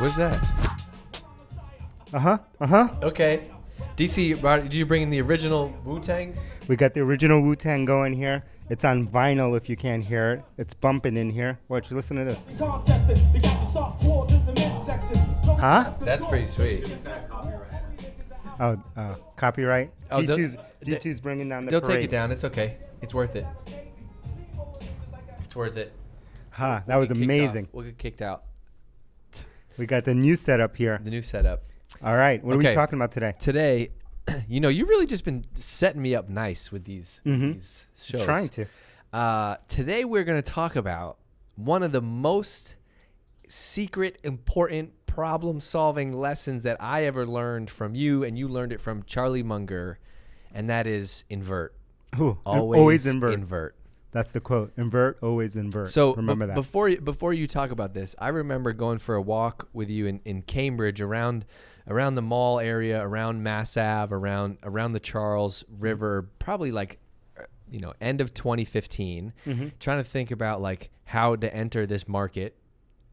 What's that? Okay. DC, did you bring in the original Wu-Tang? We got the original Wu-Tang going here. It's on vinyl if you can't hear it. It's bumping in here. Watch, listen to this. Huh? That's pretty sweet. Oh, copyright? Oh, G2's bringing down the They'll parade. take it down. It's okay. It's worth it. It's worth it. That was amazing. We'll get kicked out. We got the new setup here. The new setup. All right. What are we talking about today? Today, you've really just been setting me up nice with these shows. Trying to. Today, we're going to talk about one of the most secret, important, problem-solving lessons that I ever learned from you, and you learned it from Charlie Munger, and that is invert. Ooh, Always invert. Invert. That's the quote. Invert, always invert. So remember that. Before you talk about this, I remember going for a walk with you in Cambridge around the mall area, around Mass Ave, around the Charles River, probably like end of 2015, trying to think about like how to enter this market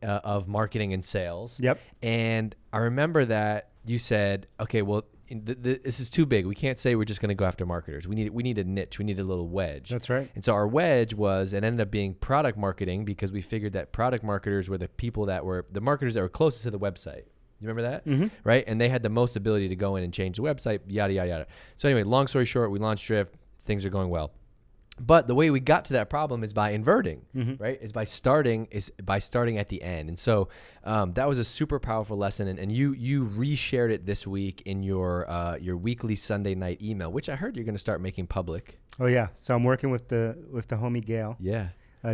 of marketing and sales. Yep. And I remember that you said, okay, well, this is too big. We can't say we're just going to go after marketers. We need a niche. We need a little wedge. That's right. And so our wedge ended up being product marketing, because we figured that product marketers were the marketers that were closest to the website. You remember that? Mm-hmm. Right? And they had the most ability to go in and change the website, yada, yada, yada. So anyway, long story short, we launched Drift. Things are going well. But the way we got to that problem is by inverting, right? Is by starting at the end. And so that was a super powerful lesson. And you reshared it this week in your weekly Sunday night email, which I heard you're going to start making public. Oh yeah. So I'm working with the homie Gail. Yeah.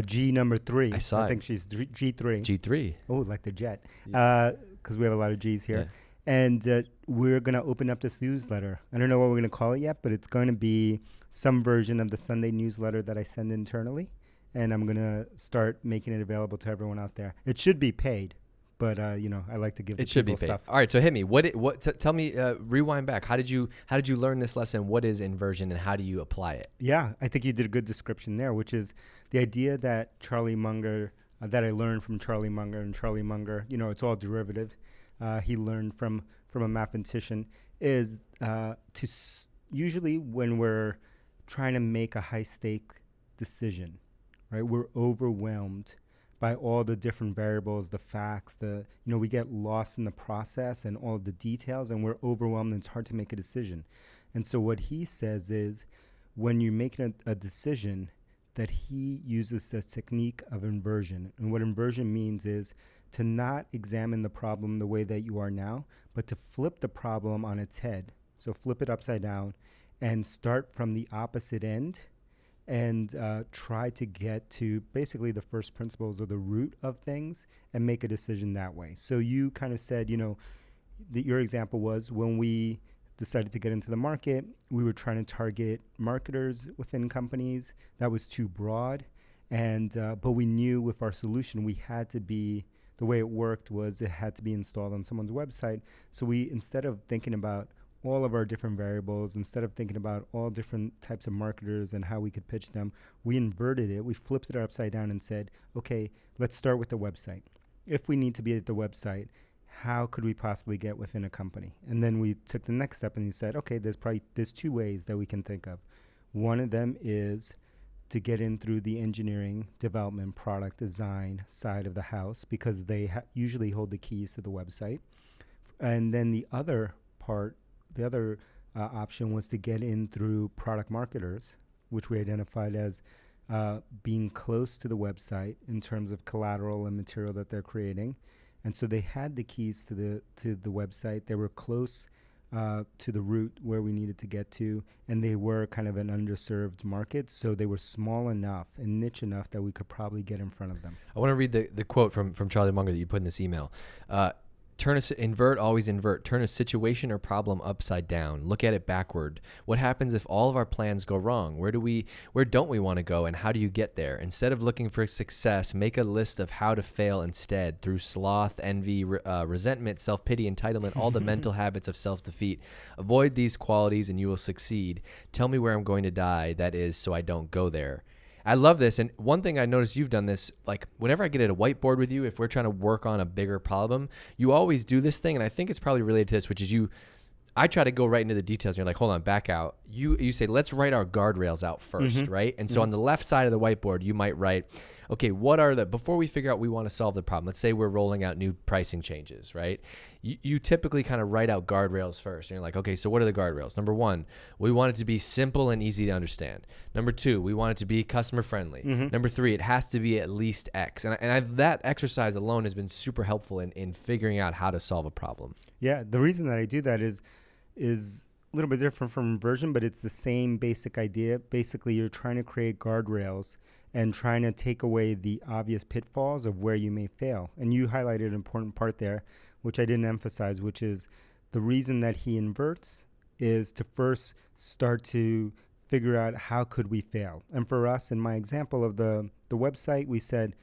G number 3. I saw I think she's G3. G3. Oh, like the jet. Because we have a lot of G's here. Yeah. And we're going to open up this newsletter. I don't know what we're going to call it yet, but it's going to be some version of the Sunday newsletter that I send internally. And I'm going to start making it available to everyone out there. It should be paid, but I like to give it should be paid. Stuff. All right, so hit me. Tell me, rewind back. How did you learn this lesson? What is inversion and how do you apply it? Yeah, I think you did a good description there, which is the idea that Charlie Munger, that I learned from Charlie Munger, and Charlie Munger, it's all derivative. He learned from a mathematician, is usually when we're trying to make a high-stake decision, right? We're overwhelmed by all the different variables, the facts, we get lost in the process and all the details, and we're overwhelmed, and it's hard to make a decision. And so what he says is, when you're making a decision, that he uses this technique of inversion. And what inversion means is to not examine the problem the way that you are now, but to flip the problem on its head. So flip it upside down and start from the opposite end and try to get to basically the first principles or the root of things and make a decision that way. So you kind of said, your example was when we decided to get into the market, we were trying to target marketers within companies. That was too broad. And but we knew with our solution, we had to be, the way it worked was it had to be installed on someone's website. So we, instead of thinking about all of our different variables, instead of thinking about all different types of marketers and how we could pitch them, we inverted it. We flipped it upside down and said, okay, let's start with the website. If we need to be at the website, how could we possibly get within a company? And then we took the next step and we said, okay, there's 2 ways that we can think of. One of them is to get in through the engineering, development, product design side of the house, because they usually hold the keys to the website. And then the other option was to get in through product marketers, which we identified as being close to the website in terms of collateral and material that they're creating. And so they had the keys to the website. They were close to the route where we needed to get to, and they were kind of an underserved market. So they were small enough and niche enough that we could probably get in front of them. I want to read the quote from Charlie Munger that you put in this email. Always invert. Turn a situation or problem upside down. Look at it backward. What happens if all of our plans go wrong? Where don't we want to go, and how do you get there? Instead of looking for success, make a list of how to fail instead, through sloth, envy, resentment, self-pity, entitlement, all the mental habits of self-defeat. Avoid these qualities and you will succeed. Tell me where I'm going to die, that is, so I don't go there. I love this. And one thing I noticed you've done this, like whenever I get at a whiteboard with you, if we're trying to work on a bigger problem, you always do this thing. And I think it's probably related to this, which is I try to go right into the details. And you're like, hold on, back out. You say, let's write our guardrails out first, right? And so on the left side of the whiteboard, you might write, okay, before we figure out we want to solve the problem, let's say we're rolling out new pricing changes, right? You typically kind of write out guardrails first. And you're like, okay, so what are the guardrails? Number 1, we want it to be simple and easy to understand. Number 2, we want it to be customer friendly. Number 3, it has to be at least X. And that exercise alone has been super helpful in figuring out how to solve a problem. Yeah, the reason that I do that is a little bit different from inversion, but it's the same basic idea. Basically, you're trying to create guardrails and trying to take away the obvious pitfalls of where you may fail. And you highlighted an important part there, which I didn't emphasize, which is the reason that he inverts is to first start to figure out how could we fail. And for us, in my example of the website, we said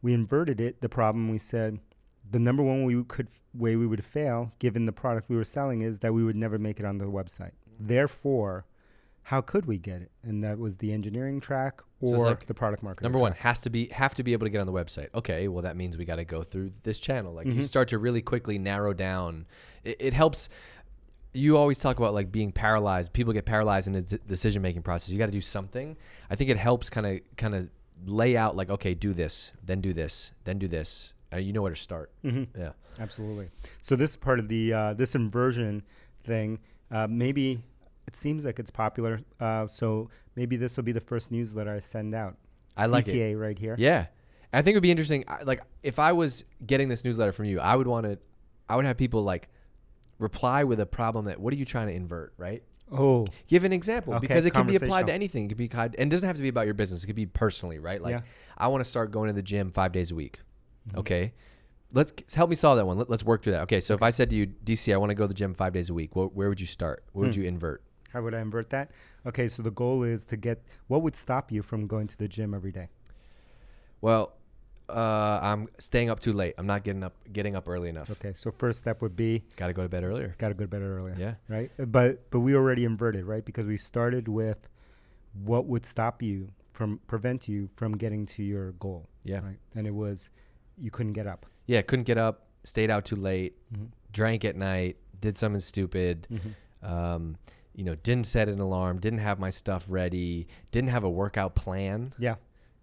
we inverted it, the problem. We said the number one way we would fail, given the product we were selling, is that we would never make it on the website. Therefore, how could we get it? And that was the engineering track or the product marketing Number track. 1, have to be able to get on the website. Okay, well, that means we got to go through this channel. Like you start to really quickly narrow down. It helps. You always talk about like being paralyzed. People get paralyzed in the decision-making process. You got to do something. I think it helps kind of lay out like, okay, do this, then do this, then do this. You know where to start. Yeah, absolutely. So this part of the this inversion thing, maybe it seems like it's popular. So maybe this will be the first newsletter I send out. I like CTA it right here. Yeah, I think it would be interesting. Like if I was getting this newsletter from you, I would have people like reply with a problem that, what are you trying to invert, right? Oh, give an example, okay, because it can be applied to anything. It could be and it doesn't have to be about your business. It could be personally, right? Like I want to start going to the gym 5 days a week. Okay, let's help me solve that one. Let's work through that. Okay, so if I said to you, DC, I want to go to the gym 5 days a week, where would you start? Where would you invert? How would I invert that? Okay, so the goal is to get, what would stop you from going to the gym every day? Well, I'm staying up too late. I'm not getting up early enough. Okay, so first step would be got to go to bed earlier. Yeah, right. But we already inverted, right? Because we started with what would prevent you from getting to your goal. Yeah, right? And it was you couldn't get up. Yeah, couldn't get up, stayed out too late, drank at night, did something stupid, didn't set an alarm, didn't have my stuff ready, didn't have a workout plan. Yeah.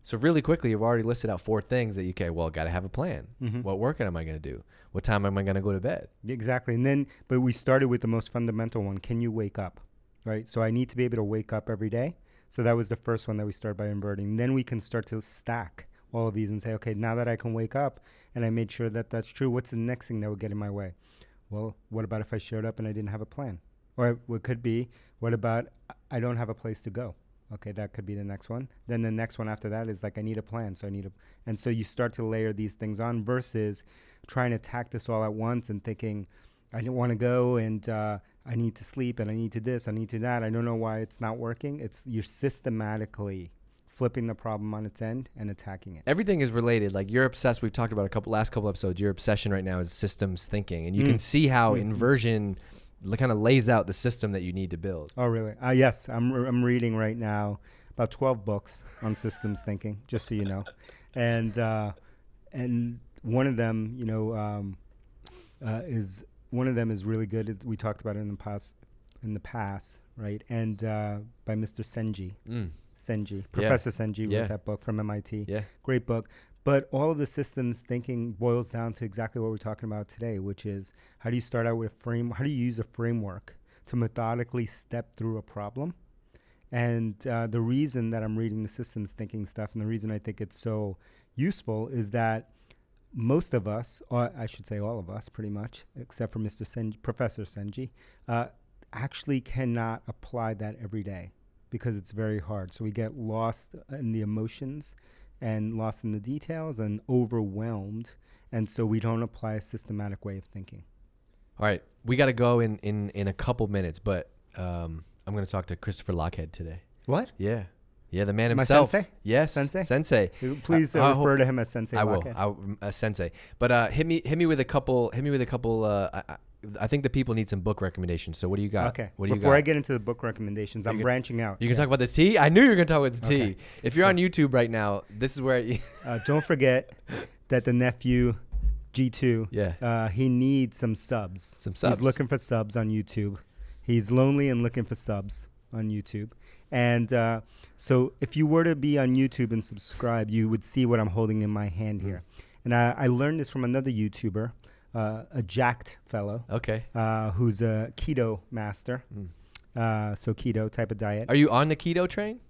So really quickly, you've already listed out 4 things that got to have a plan. What workout am I going to do? What time am I going to go to bed? Exactly. And then, but we started with the most fundamental one. Can you wake up? Right. So I need to be able to wake up every day. So that was the first one that we started by inverting. Then we can start to stack all of these and say, okay, now that I can wake up and I made sure that that's true, what's the next thing that would get in my way? Well, what about if I showed up and I didn't have a plan? Or what could be, what about I don't have a place to go? Okay, that could be the next one. Then the next one after that is like, I need a plan. And so you start to layer these things on versus trying to attack this all at once and thinking, I don't want to go and I need to sleep and I need to this, I need to that. I don't know why it's not working. You're systematically flipping the problem on its end and attacking it. Everything is related. Like you're obsessed. We've talked about last couple episodes. Your obsession right now is systems thinking, and you can see how inversion kind of lays out the system that you need to build. Oh, really? Yes. I'm reading right now about 12 books on systems thinking, just so you know, and one of them, is really good. We talked about it in the past, right? And by Mr. Professor Senji wrote that book from MIT. Yeah. Great book. But all of the systems thinking boils down to exactly what we're talking about today, which is how do you start out with how do you use a framework to methodically step through a problem? And the reason that I'm reading the systems thinking stuff and the reason I think it's so useful is that most of us, or I should say all of us pretty much, except for Professor Senji, actually cannot apply that every day because it's very hard. So we get lost in the emotions and lost in the details and overwhelmed. And so we don't apply a systematic way of thinking. All right. We got to go in a couple minutes, but I'm going to talk to Christopher Lochhead today. What? Yeah. Yeah, the man himself. My sensei? Yes. Sensei? Please refer to him as Sensei I Lochhead. will. Sensei. But hit me with a couple I think the people need some book recommendations. So what do you got? Okay. What do you Before got? I get into the book recommendations, I'm branching out. You can talk about the tea? I knew you were going to talk about the tea. Okay. If you're on YouTube right now, this is where... Don't forget that the nephew, G2, he needs some subs. Some subs. He's looking for subs on YouTube. He's lonely and looking for subs on YouTube. And so if you were to be on YouTube and subscribe, you would see what I'm holding in my hand here. And I learned this from another YouTuber, a jacked fellow. Okay. Who's a keto master. So keto type of diet. Are you on the keto train?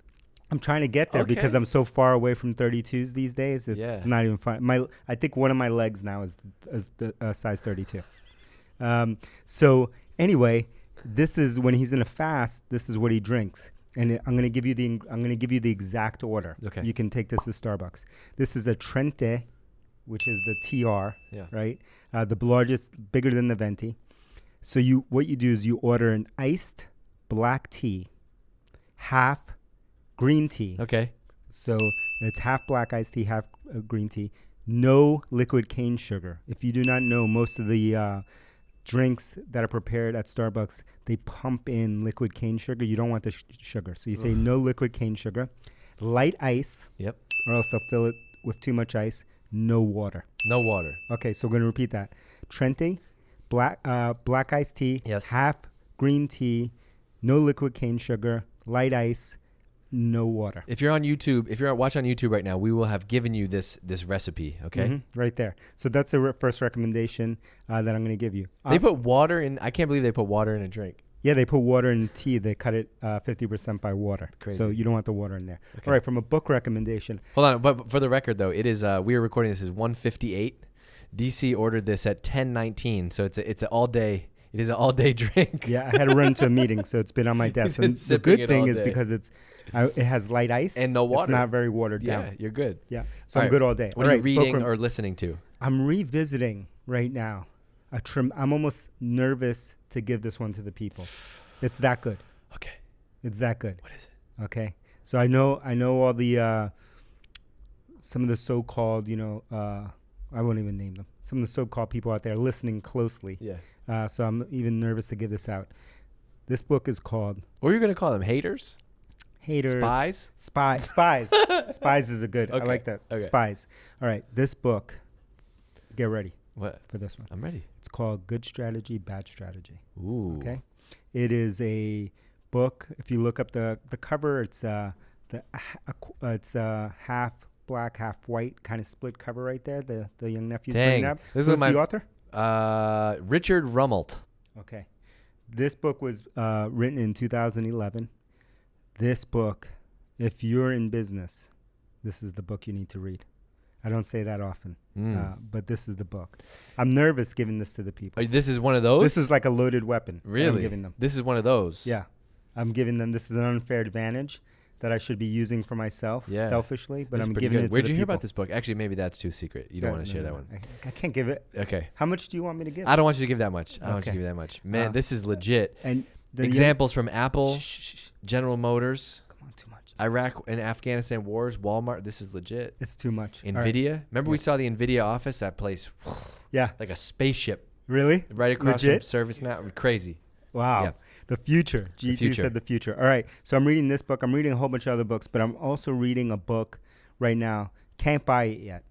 I'm trying to get there because I'm so far away from 32s these days. It's not even fun. I think one of my legs now is the size 32. So anyway, this is when he's in a fast. This is what he drinks, and I'm going to give you the exact order. Okay. You can take this to Starbucks. This is a Trente, which is the TR, right? The largest, bigger than the Venti. So what you do is you order an iced black tea, half green tea. Okay. So it's half black iced tea, half green tea. No liquid cane sugar. If you do not know, most of the drinks that are prepared at Starbucks, they pump in liquid cane sugar. You don't want the sugar. So you say no liquid cane sugar. Light ice. Yep. Or else they'll fill it with too much ice. No water. No water. Okay, so we're going to repeat that. Trente, black iced tea, half green tea, no liquid cane sugar, light ice, no water. If you're on YouTube, if you're watching on YouTube right now, we will have given you this recipe, okay? Right there. So that's the first recommendation that I'm going to give you. They put water in. I can't believe they put water in a drink. Yeah, they put water in tea. They cut it 50% by water. Crazy. So you don't want the water in there. Okay. All right, from a book recommendation. Hold on, but for the record, though, it is we are recording this at 1:58. DC ordered this at 10:19, so it's an all day. It is an all day drink. Yeah, I had to run to a meeting, so it's been on my desk. And the good thing is because it has light ice and no water. It's not very watered down. Yeah, you're good. Yeah, so I'm good all day. What are you reading or listening to? I'm revisiting right now. I'm almost nervous to give this one to the people. It's that good. Okay. It's that good. What is it? Okay. So I know all the some of the so-called, I won't even name them. Some of the so-called people out there listening closely. Yeah. So I'm even nervous to give this out. This book is called... What are you going to call them? Haters? Haters. Spies? Spies. Spies is a good. Okay. I like that. Okay. Spies. All right. This book, get ready. What? For this one. I'm ready. It's called Good Strategy, Bad Strategy. Ooh. Okay. It is a book. If you look up the cover, it's half black, half white, kind of split cover right there. The young nephew's bringing up. This Who's is my the author? Richard Rummel. Okay. This book was written in 2011. This book, if you're in business, this is the book you need to read. I don't say that often, but this is the book. I'm nervous giving this to the people. This is one of those? This is like a loaded weapon. Really? I'm giving them. This is one of those? Yeah. I'm giving them, this is an unfair advantage that I should be using for myself selfishly, but I'm giving it to the people. Where'd you hear about this book? Actually, maybe that's too secret. You don't want to share that one. I can't give it. Okay. How much do you want me to give? I don't want you to give that much. I don't want you to give that much. Man, this is legit. And examples from Apple, General Motors. Come on, too much. Iraq and Afghanistan wars, Walmart. This is legit. It's too much. NVIDIA. Right. Remember we saw the NVIDIA office? That place. Yeah. Like a spaceship. Really? Right across from ServiceNow. Crazy. Wow. Yeah. The future. G2 said the future. All right. So I'm reading this book. I'm reading a whole bunch of other books, but I'm also reading a book right now. Can't buy it yet.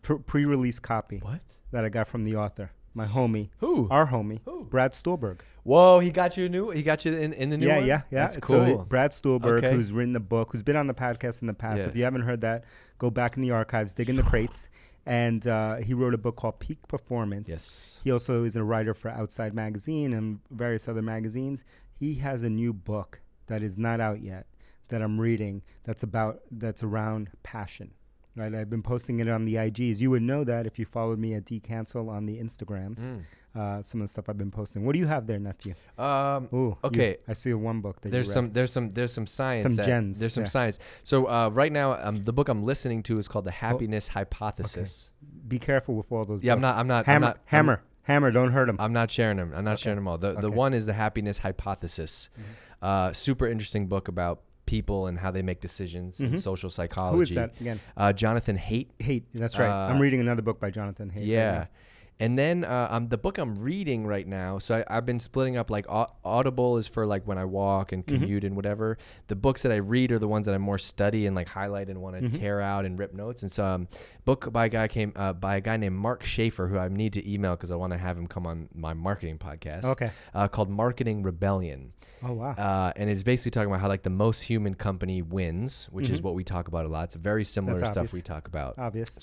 Pre-release copy. What? That I got from the author. My homie. Who? Our homie. Who? Brad Stulberg. Whoa, he got you in the new one? Yeah. That's cool. So Brad Stulberg, who's written the book, who's been on the podcast in the past. Yeah. If you haven't heard that, go back in the archives, dig in the crates. And he wrote a book called Peak Performance. Yes. He also is a writer for Outside Magazine and various other magazines. He has a new book that is not out yet that I'm reading that's around passion. Right, I've been posting it on the IGs. You would know that if you followed me at DCancel on the Instagrams. Some of the stuff I've been posting. What do you have there, nephew? Okay. I see one book that there's you some read. there's some science. Some gems. There's some science. So right now, the book I'm listening to is called The Happiness Hypothesis. Okay. Be careful with all those. Yeah, books. I'm not. Hammer. Don't hurt him. I'm not sharing them. I'm not sharing them all. The one is The Happiness Hypothesis. Super interesting book about people and how they make decisions in social psychology. Who is that again? Jonathan Haidt. Haidt, that's right. I'm reading another book by Jonathan Haidt. Yeah. Right And then the book I'm reading right now, so I've been splitting up, like Audible is for like when I walk and commute and whatever. The books that I read are the ones that I more study and like highlight and want to tear out and rip notes. And so book by a guy named Mark Schaefer, who I need to email because I want to have him come on my marketing podcast. Okay. Called Marketing Rebellion. Oh, wow. And it's basically talking about how like the most human company wins, which is what we talk about a lot. It's very similar That's stuff obvious. we talk about. Obvious.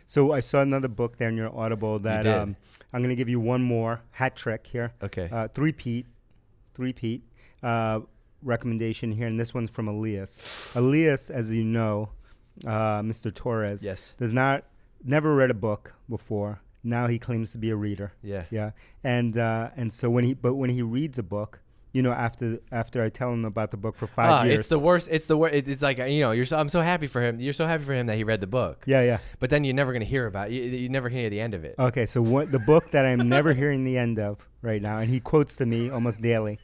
So I saw another book there in your Audible that I'm going to give you one more hat trick here. Okay. Three-peat recommendation here, and this one's from Elias. Elias, as you know, Mr. Torres, never read a book before. Now he claims to be a reader. Yeah. And so when he reads a book, you know, after I tell him about the book for 5 years. It's the worst. It's like, you know, I'm so happy for him. You're so happy for him that he read the book. Yeah. But then you're never going to hear about it. You're never going to hear the end of it. Okay, so the book that I'm never hearing the end of right now, and he quotes to me almost daily,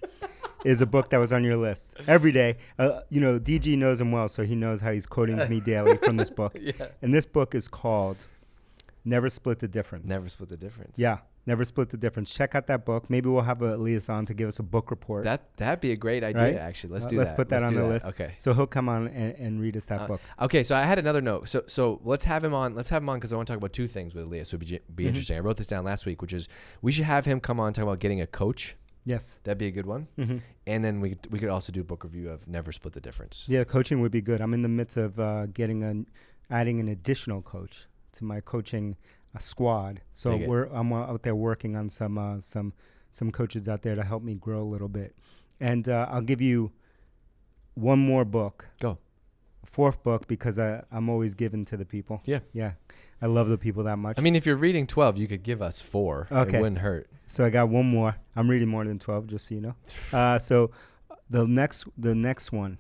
is a book that was on your list every day. You know, DG knows him well, so he knows how he's quoting to me daily from this book. Yeah. And this book is called Never Split the Difference. Never Split the Difference. Yeah. Never Split the Difference. Check out that book. Maybe we'll have Elias on to give us a book report. That'd be a great idea, right? actually. Let's put that on the list. Okay. So he'll come on and read us that book. Okay. So I had another note. So let's have him on. Let's have him on because I want to talk about two things with Elias. So it'd be interesting. I wrote this down last week, which is we should have him come on and talk about getting a coach. Yes. That'd be a good one. And then we could also do a book review of Never Split the Difference. Yeah, coaching would be good. I'm in the midst of adding an additional coach to my coaching squad. So I'm out there working on some coaches out there to help me grow a little bit. And I'll give you one more book. Go. A fourth book because I'm always given to the people. Yeah. I love the people that much. I mean, if you're reading 12, you could give us 4. Okay. It wouldn't hurt. So I got one more. I'm reading more than 12, just so you know. So the next one,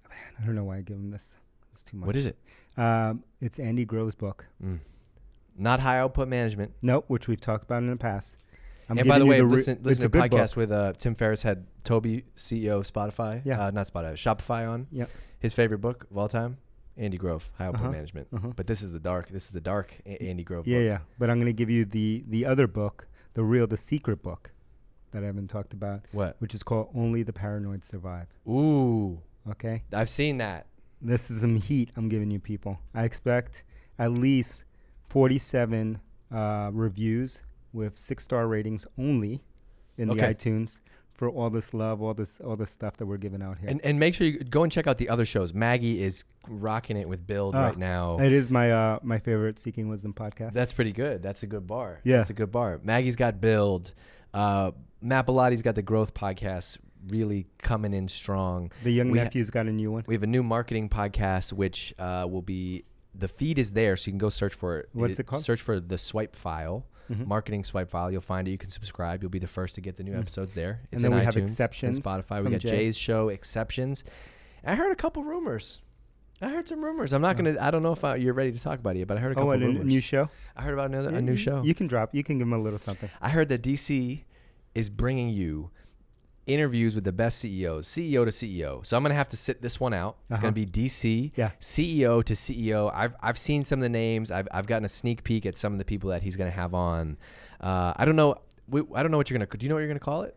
man, I don't know why I give him this. It's too much. What is it? It's Andy Grove's book. Not High Output Management. Nope, which we've talked about in the past. And by the way, listen to the podcast with Tim Ferriss had Toby, CEO of Spotify. Not Spotify, Shopify on. Yeah. His favorite book of all time, Andy Grove, High Output Management. But this is the dark Andy Grove book. Yeah. But I'm going to give you the other book, the secret book that I haven't talked about. What? Which is called Only the Paranoid Survive. Ooh. Okay. I've seen that. This is some heat I'm giving you people. I expect at least 47 reviews with 6-star ratings only in the iTunes for all this love, all this stuff that we're giving out here. And make sure you go and check out the other shows. Maggie is rocking it with Build right now. It is my favorite Seeking Wisdom podcast. That's pretty good. That's a good bar. Yeah. That's a good bar. Maggie's got Build. Matt Bellatti's got the Growth podcast really coming in strong. The Young Nephew's got a new one. We have a new marketing podcast, which will be, the feed is there, so you can go search for it. What's it called? Search for the Swipe File, marketing Swipe File. You'll find it. You can subscribe. You'll be the first to get the new episodes there. It's and then in we iTunes, have Exceptions. and Spotify. We got Jay's show, Exceptions. I heard a couple rumors. I heard some rumors. I'm not gonna. I don't know if you're ready to talk about it yet, but I heard a couple rumors. A new show? I heard about a new show. You can give them a little something. I heard that DC is bringing you interviews with the best CEOs, CEO to CEO. So I'm going to have to sit this one out. It's going to be DC, CEO to CEO. I've seen some of the names. I've gotten a sneak peek at some of the people that he's going to have on. I don't know. I don't know what you're going to, do you know what you're going to call it?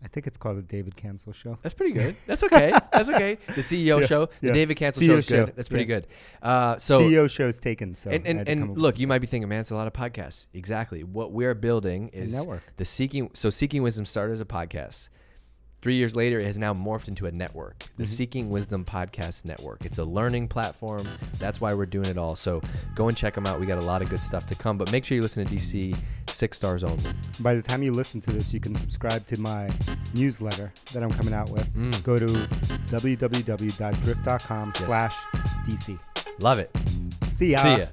I think it's called the David Cancel Show. That's pretty good. That's okay. That's okay. The CEO show, the David Cancel show is good. That's pretty good. So CEO show is taken. So and look, you might be thinking, man, it's a lot of podcasts. Exactly. What we're building is a network. Seeking Wisdom started as a podcast. 3 years later, it has now morphed into a network, the Seeking Wisdom Podcast Network. It's a learning platform. That's why we're doing it all. So go and check them out. We got a lot of good stuff to come, but make sure you listen to DC, 6 stars only. By the time you listen to this, you can subscribe to my newsletter that I'm coming out with. Go to www.drift.com/DC. Love it. See ya. See ya.